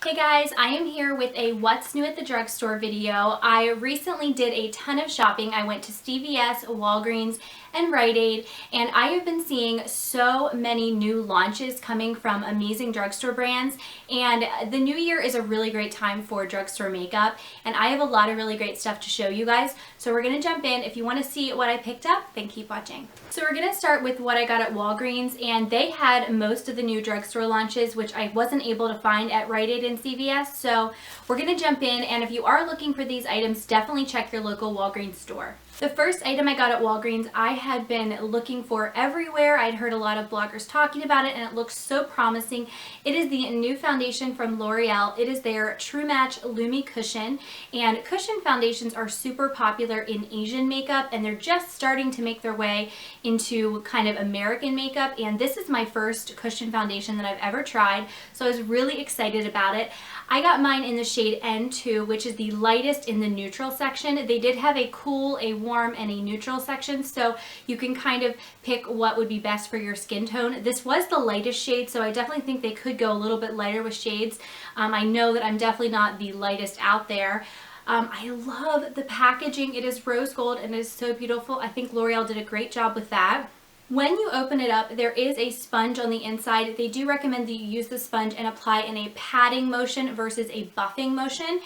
Hey guys, I am here with a What's New at the Drugstore video. I recently did a ton of shopping. I went to CVS, Walgreens, and Rite Aid, and I have been seeing so many new launches coming from amazing drugstore brands, and the new year is a really great time for drugstore makeup, and I have a lot of really great stuff to show you guys, so we're going to jump in. If you want to see what I picked up, then keep watching. So we're going to start with what I got at Walgreens, and they had most of the new drugstore launches, which I wasn't able to find at Rite Aid and CVS, so we're going to jump in, and if you are looking for these items, definitely check your local Walgreens store. The first item I got at Walgreens, I had been looking for everywhere. I'd heard a lot of bloggers talking about it, and it looks so promising. It is the new foundation from L'Oreal. It is their True Match Lumi Cushion, and cushion foundations are super popular in Asian makeup, and they're just starting to make their way into kind of American makeup, and this is my first cushion foundation that I've ever tried, so I was really excited about it. I got mine in the shade N2, which is the lightest in the neutral section. They did have a cool, a warm, and a neutral section, so you can kind of pick what would be best for your skin tone. This was the lightest shade, so I definitely think they could go a little bit lighter with shades. I know that I'm definitely not the lightest out there. I love the packaging. It is rose gold and it is so beautiful. I think L'Oreal did a great job with that. When you open it up, there is a sponge on the inside. They do recommend that you use the sponge and apply in a patting motion versus a buffing motion.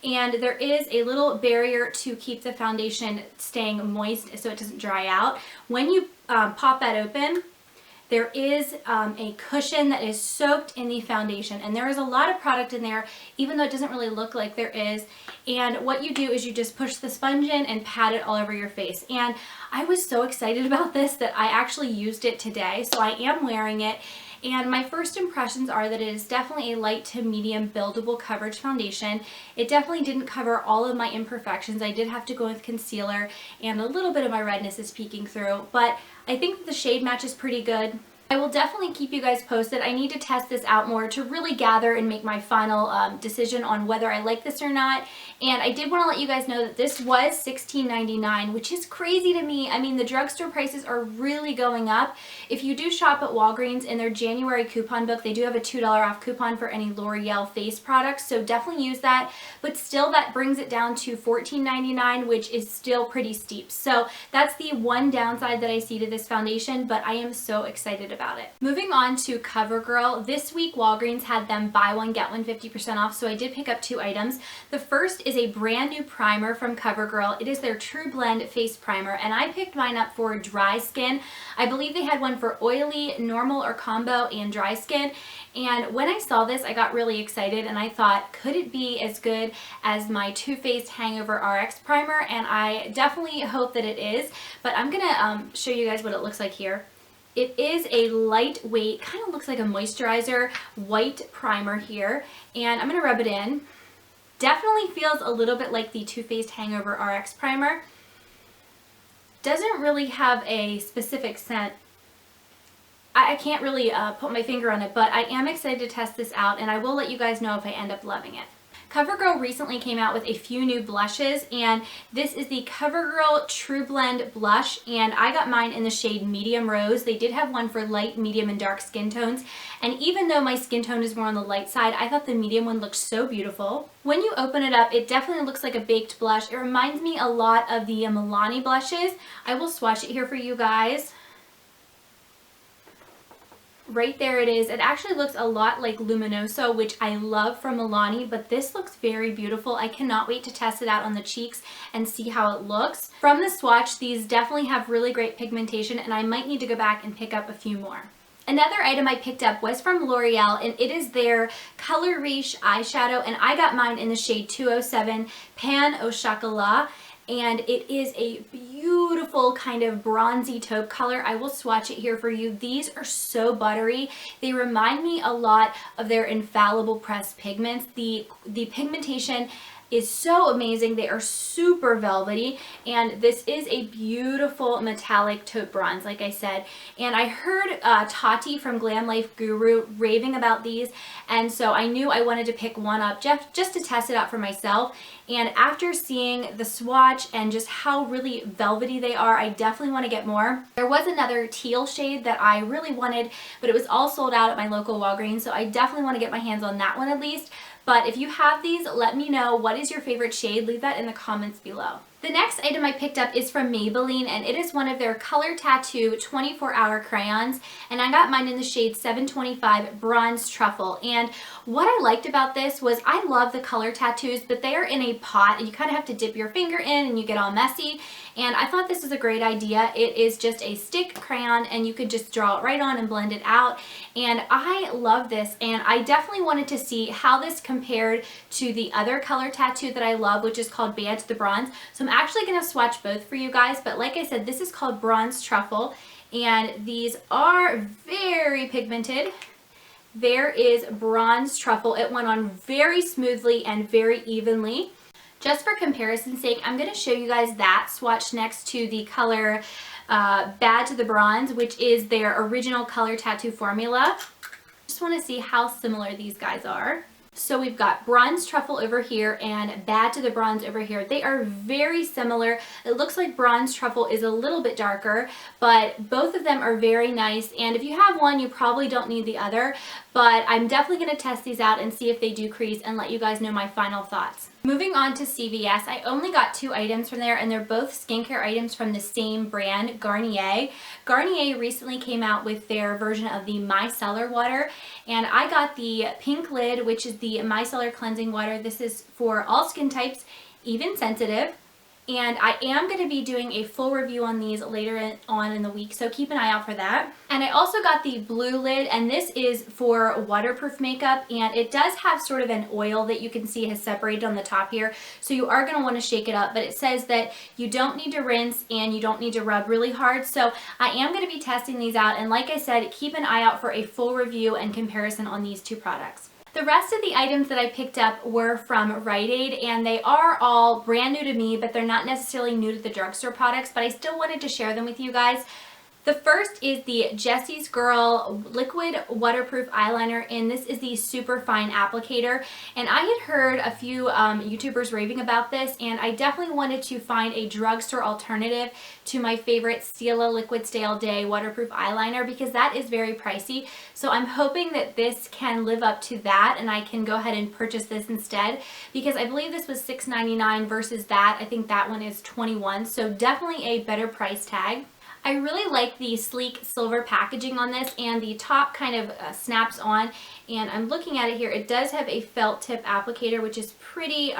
And there is a little barrier to keep the foundation staying moist so it doesn't dry out. When you pop that open, there is a cushion that is soaked in the foundation, and there is a lot of product in there, even though it doesn't really look like there is. And what you do is you just push the sponge in and pat it all over your face. And I was so excited about this that I actually used it today, so I am wearing it. And my first impressions are that it is definitely a light to medium buildable coverage foundation. It definitely didn't cover all of my imperfections. I did have to go with concealer, and a little bit of my redness is peeking through, but I think the shade match is pretty good. I will definitely keep you guys posted. I need to test this out more to really gather and make my final decision on whether I like this or not. And I did want to let you guys know that this was $16.99, which is crazy to me. I mean, the drugstore prices are really going up. If you do shop at Walgreens in their January coupon book, they do have a $2 off coupon for any L'Oreal face products, so definitely use that. But still, that brings it down to $14.99, which is still pretty steep. So that's the one downside that I see to this foundation, but I am so excited about it. Moving on to CoverGirl. This week Walgreens had them buy one get one 50% off, so I did pick up two items. The first is a brand new primer from CoverGirl. It is their TruBlend face primer, and I picked mine up for dry skin. I believe they had one for oily, normal, or combo, and dry skin. And when I saw this, I got really excited, and I thought, could it be as good as my Too Faced Hangover RX primer? And I definitely hope that it is, but I'm gonna show you guys what it looks like here. It is a lightweight, kind of looks like a moisturizer, white primer here, and I'm going to rub it in. Definitely feels a little bit like the Too Faced Hangover RX primer. Doesn't really have a specific scent. I can't really put my finger on it, but I am excited to test this out, and I will let you guys know if I end up loving it. CoverGirl recently came out with a few new blushes, and this is the CoverGirl TruBlend blush, and I got mine in the shade Medium Rose. They did have one for light, medium, and dark skin tones, and even though my skin tone is more on the light side, I thought the medium one looked so beautiful. When you open it up, it definitely looks like a baked blush. It reminds me a lot of the Mabelline blushes. I will swatch it here for you guys. Right there it is. It actually looks a lot like Luminoso, which I love from Milani, but this looks very beautiful. I cannot wait to test it out on the cheeks and see how it looks. From the swatch, these definitely have really great pigmentation, and I might need to go back and pick up a few more. Another item I picked up was from L'Oreal, and it is their Color Riche eyeshadow, and I got mine in the shade 207 Pan au Chocolat. And it is a beautiful kind of bronzy taupe color. I will swatch it here for you. These are so buttery. They remind me a lot of their Infallible Pressed pigments. The pigmentation is so amazing. They are super velvety, and this is a beautiful metallic taupe bronze, like I said. And I heard Tati from Glam Life Guru raving about these, and so I knew I wanted to pick one up just to test it out for myself. And after seeing the swatch and just how really velvety they are, I definitely want to get more. There was another teal shade that I really wanted, but it was all sold out at my local Walgreens, so I definitely want to get my hands on that one at least. But if you have these, let me know what is your favorite shade. Leave that in the comments below. The next item I picked up is from Maybelline, and it is one of their Color Tattoo 24-hour crayons, and I got mine in the shade 725 Bronze Truffle. And what I liked about this was I love the color tattoos, but they are in a pot and you kind of have to dip your finger in and you get all messy, and I thought this was a great idea. It is just a stick crayon and you could just draw it right on and blend it out, and I love this, and I definitely wanted to see how this compared to the other color tattoo that I love, which is called Bad to the Bronze. So I'm actually going to swatch both for you guys, but like I said, this is called Bronze Truffle, and these are very pigmented. There is Bronze Truffle. It went on very smoothly and very evenly. Just for comparison's sake, I'm going to show you guys that swatch next to the color Bad to the Bronze, which is their original color tattoo formula. Just want to see how similar these guys are. So we've got Bronze Truffle over here and Bad to the Bronze over here. They are very similar. It looks like Bronze Truffle is a little bit darker, but both of them are very nice. And if you have one, you probably don't need the other, but I'm definitely going to test these out and see if they do crease and let you guys know my final thoughts. Moving on to CVS, I only got 2 items from there, and they're both skincare items from the same brand, Garnier. Garnier recently came out with their version of the Micellar water, and I got the pink lid, which is the Micellar cleansing water. This is for all skin types, even sensitive. And I am going to be doing a full review on these later on in the week, so keep an eye out for that. And I also got the blue lid, and this is for waterproof makeup, and it does have sort of an oil that you can see has separated on the top here, so you are going to want to shake it up, but it says that you don't need to rinse and you don't need to rub really hard. So I am going to be testing these out, and like I said, keep an eye out for a full review and comparison on these 2 products. The rest of the items that I picked up were from Rite Aid, and they are all brand new to me, but they're not necessarily new to the drugstore products, but I still wanted to share them with you guys. The first is the Jessie's Girl Liquid Waterproof Eyeliner, and this is the super fine applicator. And I had heard a few YouTubers raving about this, and I definitely wanted to find a drugstore alternative to my favorite Stila Liquid Stay All Day Waterproof Eyeliner, because that is very pricey. So I'm hoping that this can live up to that, and I can go ahead and purchase this instead, because I believe this was $6.99 versus that. I think that one is $21, so definitely a better price tag. I really like the sleek silver packaging on this, and the top kind of snaps on, and I'm looking at it here. It does have a felt tip applicator, which is pretty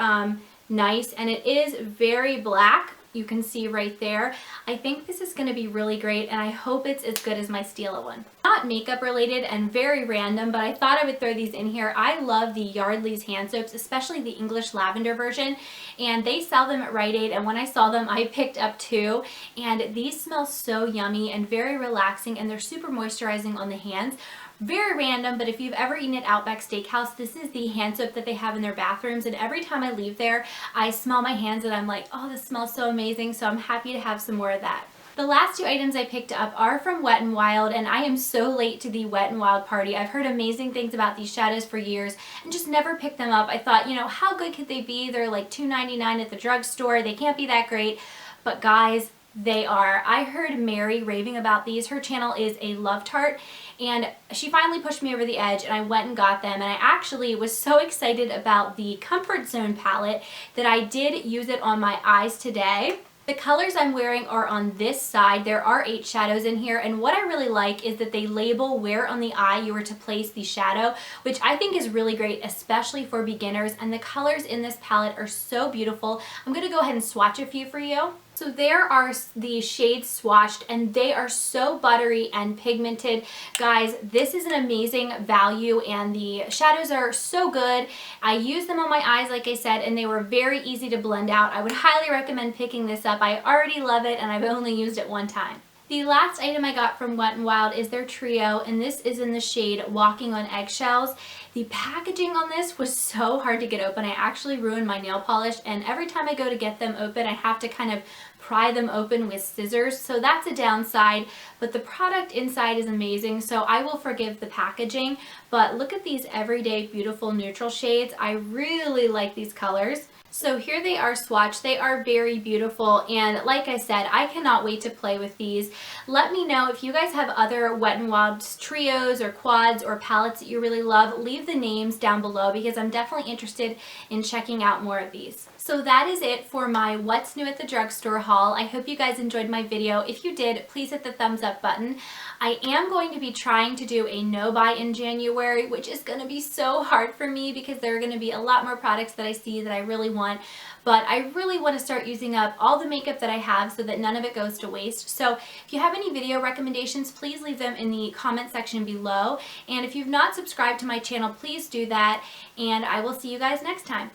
nice, and it is very black. You can see right there. I think this is going to be really great, and I hope it's as good as my Stila one. Not makeup related and very random, but I thought I would throw these in here. I love the Yardley's hand soaps, especially the English lavender version, and they sell them at Rite Aid, and when I saw them, I picked up 2, and these smell so yummy and very relaxing, and they're super moisturizing on the hands. Very random, but if you've ever eaten at Outback Steakhouse, this is the hand soap that they have in their bathrooms, and every time I leave there, I smell my hands and I'm like, oh, this smells so amazing, so I'm happy to have some more of that. The last 2 items I picked up are from Wet n Wild, and I am so late to the Wet n Wild party. I've heard amazing things about these shadows for years and just never picked them up. I thought, you know, how good could they be? They're like $2.99 at the drugstore. They can't be that great, but guys, they are. I heard Mary raving about these. Her channel is a Love Tart, and she finally pushed me over the edge, and I went and got them, and I actually was so excited about the Comfort Zone palette that I did use it on my eyes today. The colors I'm wearing are on this side. There are 8 shadows in here, and what I really like is that they label where on the eye you were to place the shadow, which I think is really great, especially for beginners, and the colors in this palette are so beautiful. I'm going to go ahead and swatch a few for you. So there are the shades swatched, and they are so buttery and pigmented. Guys, this is an amazing value, and the shadows are so good. I used them on my eyes, like I said, and they were very easy to blend out. I would highly recommend picking this up. I already love it, and I've only used it 1 time. The last item I got from Wet n Wild is their trio, and this is in the shade Walking on Eggshells. The packaging on this was so hard to get open. I actually ruined my nail polish, and every time I go to get them open, I have to kind of pry them open with scissors, so that's a downside, but the product inside is amazing, so I will forgive the packaging. But look at these everyday beautiful neutral shades. I really like these colors. So here they are swatched. They are very beautiful, and like I said, I cannot wait to play with these. Let me know if you guys have other Wet n Wild trios or quads or palettes that you really love. Leave leave the names down below because I'm definitely interested in checking out more of these. So that is it for my What's New at the Drugstore haul. I hope you guys enjoyed my video. If you did, please hit the thumbs up button. I am going to be trying to do a no buy in January, which is going to be so hard for me because there are going to be a lot more products that I see that I really want. But I really want to start using up all the makeup that I have so that none of it goes to waste. So if you have any video recommendations, please leave them in the comment section below. And if you've not subscribed to my channel, please do that. And I will see you guys next time.